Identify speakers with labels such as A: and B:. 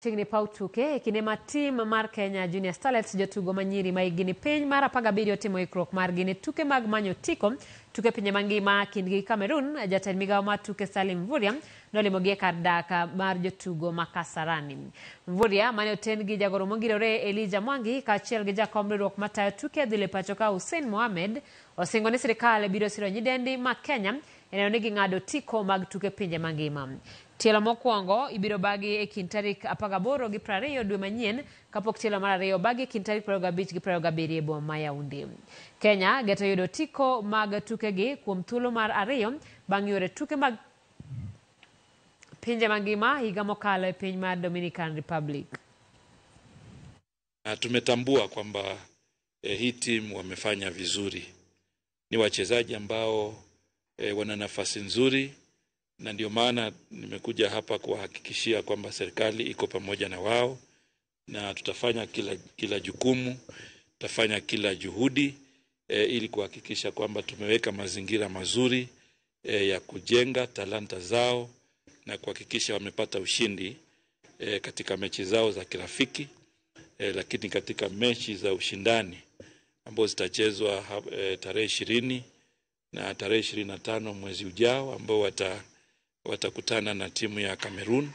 A: Tigni pautuke kinema tim mar Kenya Junior Starlets jotugo manyiri maigini piny mar 17 timo ikruok mar gini tuke mag manyo tiko tuke pinje mangima kindgi Cameroon. Jatend migawo mar tuke Salim Mvurya nolimogi e kar dak mar jotugo ma Kasarani. Mvurya mane oten gi jagoro mongirore Elijah Mwangi kaachiel gi jakom riwruok matayo tuke dhile pachoka Hussein Mohamed osingo ni sirkal biro siro nyidendi ma Kenya eneno ni ging'ado tiko mag tuke pinje mangima. Tielo mokwongo ibiro bagi e kind tarik 18 gi 20 dwe manyien kapok tielo mar ariyo bagi e kind tarik 25 gi 27 e boma ma Yaounde. Kenya geto yudo tiko mag tukegi kuom thuolo mar ariyo bang' yore tuke mag pinje mangima higa mokalo e piny mar Dominican Republic.
B: Tumetambua kwamba hii timu wamefanya vizuri. Ni wachezaji ambao wana nafasi nzuri, na ndio maana nimekuja hapa kuhakikishia kwamba serikali iko pamoja na wao, na tutafanya kila jukumu, tutafanya kila juhudi ili kuhakikisha kwamba tumeweka mazingira mazuri ya kujenga talanta zao na kuhakikisha wamepata ushindi katika mechi zao za kirafiki, lakini katika mechi za ushindani ambazo zitachezwa tarehe 20 na tarehe 25 mwezi ujao ambao watakutana na timu ya Cameroon.